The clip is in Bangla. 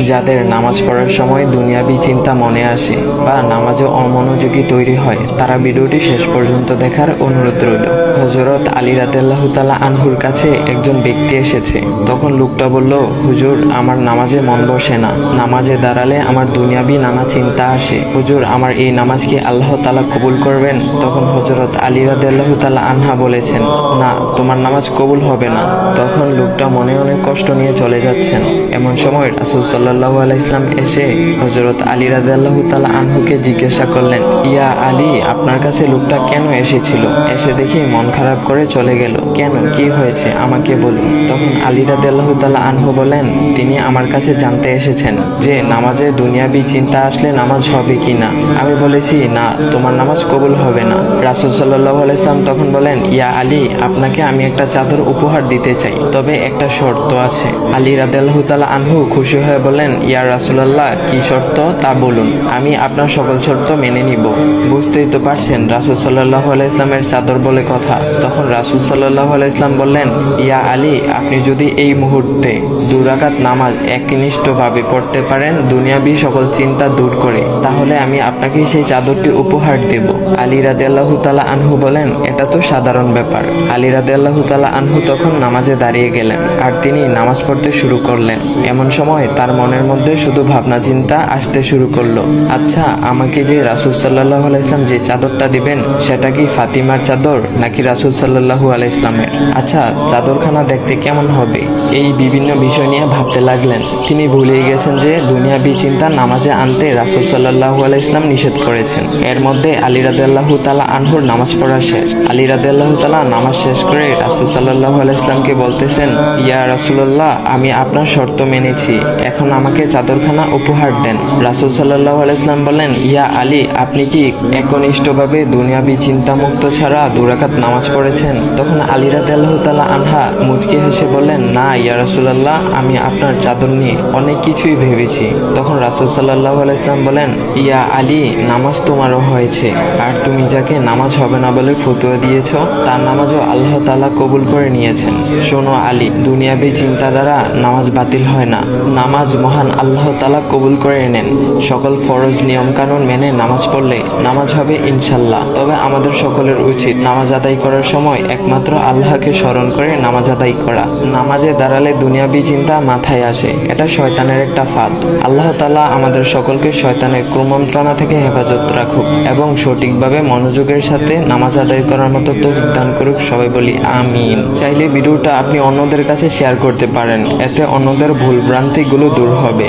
যাদের নামাজ পড়ার সময় দুনিয়াবি চিন্তা মনে আসে বা নামাজে অমনোযোগী তৈরি হয়, তারা ভিডিওটি শেষ পর্যন্ত দেখার অনুরোধ রইল। হযরত আলী রাদিয়াল্লাহু তাআলা আনহুর কাছে একজন ব্যক্তি এসেছে। তখন লোকটা বলল, হুজুর, আমার নামাজে মন বসে না। নামাজে দাঁড়ালে আমার দুনিয়াবি নানা চিন্তা আসে। হুজুর, আমার এই নামাজ কি আল্লাহ তাআলা কবুল করবেন? তখন হযরত আলী রাদিয়াল্লাহু তাআলা আনহা বলেছেন, না, তোমার নামাজ কবুল হবে না। তখন লোকটা মনে অনেক কষ্ট নিয়ে চলে যাচ্ছেন। এমন সময় রাসূল সাল্লাল্লাহু আলাইহি ওয়াসাল্লাম এসে হযরত আলী রাদিয়াল্লাহু তাআলা আনহুকে জিজ্ঞাসা করলেন, ইয়া আলী, আপনার কাছে লোকটা কেন এসেছিল? এসে দেখি মন খারাপ করে চলে গেল। কেন, কি হয়েছে আমাকে বলুন। তখন আলী রাদিয়াল্লাহু তাআলা আনহু বলেন, তিনি আমার কাছে জানতে এসেছেন যে নামাজে দুনিয়াবি চিন্তা আসলে নামাজ হবে কিনা। আমি বলেছি, না, তোমার নামাজ কবুল হবে না। রাসূল সাল্লাল্লাহু আলাইহি ওয়াসাল্লাম তখন বলেন, ইয়া আলী, আপনাকে আমি একটা চাদর উপহার দিতে চাই, তবে একটা শর্ত আছে। আলী রাদিয়াল্লাহু তাআলা আনহু খুশি হয়ে বলেন, ইয়া রাসূলুল্লাহ, কি শর্ত তা বলুন, আমি আপনার সকল শর্ত মেনে নিব। বুঝতেই তো পারছেন রাসূল সাল্লাল্লাহু আলাইহি ওয়াসাল্লামের চাদর বলে কথা। তখন রাসূল সাল্লাল্লাহু আলাইহি ওয়াসাল্লাম বললেন, ইয়া আলী, আপনি যদি এই মুহূর্তে 2 রাকাত নামাজ একনিষ্ঠভাবে পড়তে পারেন দুনিয়াবি সকল চিন্তা দূর করে, তাহলে আমি আপনাকে সেই চাদরটি উপহার দেব। আলী রাদিয়াল্লাহু তাআলা আনহু বলেন, এটা তো সাধারণ ব্যাপার। আলী রাদিয়াল্লাহু তাআলা আনহু তখন নামাজে দাঁড়িয়ে গেলেন আর তিনি নামাজ পড়তে শুরু করলেন। এমন সময় তার মনের মধ্যে শুধু ভাবনা চিন্তা আসতে শুরু করলো, আচ্ছা, আমাকে যে রাসূল সাল্লাল্লাহু আলাইহি ওয়াসাল্লাম যে চাদরটা দিবেন সেটা কি ফাতিমার চাদর নাকি রাসূল সাল্লাল্লাহু আলাইহি ওয়াসাল্লামের? আচ্ছা, চাদরখানা দেখতে কেমন হবে? এই বিভিন্ন বিষয় নিয়ে ভাবতে লাগলেন। তিনি ভুলেই গেছেন যে দুনিয়াবি চিন্তা নামাজে আনতে রাসূল সাল্লাল্লাহু আলাইহি ওয়াসাল্লাম নিষেধ করেছেন। এর মধ্যে আলী রাদিয়াল্লাহু তাআলা আনহুর নামাজ পড়া শেষ। আলী রাদিয়াল্লাহু তাআলা নামাজ শেষ করে রাসূল সাল্লাল্লাহু আলাইহি ওয়াসাল্লামকে বলতেছেন, ইয়া রাসূলুল্লাহ, আমি আপনার শর্ত মেনেছি, এখন আমাকে চাদরখানা উপহার দেন। রাসূল সাল্লাল্লাহু আলাইহি ওয়াসাল্লাম বলেন, ইয়া আলী, আপনি কি একনিষ্ঠভাবে দুনিয়াবি চিন্তামুক্ত ছাড়া 2 রাকাত নামাজ পড়েছেন? তখন আলী রাদিয়াল্লাহু তাআলা আনহা মুচকি হেসে বললেন, না ইয়া রাসূলুল্লাহ, আমি আপনার চাদর নিয়ে অনেক কিছুই ভেবেছি। তখন রাসূল সাল্লাল্লাহু আলাইহি ওয়াসাল্লাম বলেন, ইয়া আলী, নামাজ তোমারও হয়েছে, আর তুমি যাকে নামাজ হবে না বলে ফতোয়া দিয়েছো তার নামাজও আল্লাহ তাআলা কবুল করে নিয়েছেন। শোনো আলী, দুনিয়াবি চিন্তা দ্বারা নামাজ বাতিল হয় না, নামাজ মহান আল্লাহ তাআলা কবুল করে নেন। সকল ফরজ নিয়ম কানুন মেনে নামাজ পড়লে নামাজ হবে ইনশাল্লাহ। তবে আমাদের সকলের উচিত নামাজ আদায় করার সময় একমাত্র আল্লাহকে স্মরণ করে নামাজ আদায় করা। নামাজে দাঁড়ালে দুনিয়াবি চিন্তা মাথায় আসে, এটা শয়তানের একটা ফাঁদ। আল্লাহ তাআলা আমাদের সকলকে শয়তানের কুমন্ত্রণা থেকে হেফাজত রাখুক এবং সঠিকভাবে মনোযোগের সাথে নামাজ আদায় করার মতো তৌফিক দান করুক। সবাই বলি আমিন। চাইলে ভিডিওটা আপনি অন্যদের কাছে শেয়ার করতে পারেন, এতে অন্যদের ভুল ভ্রান্তিগুলো দূর হবে।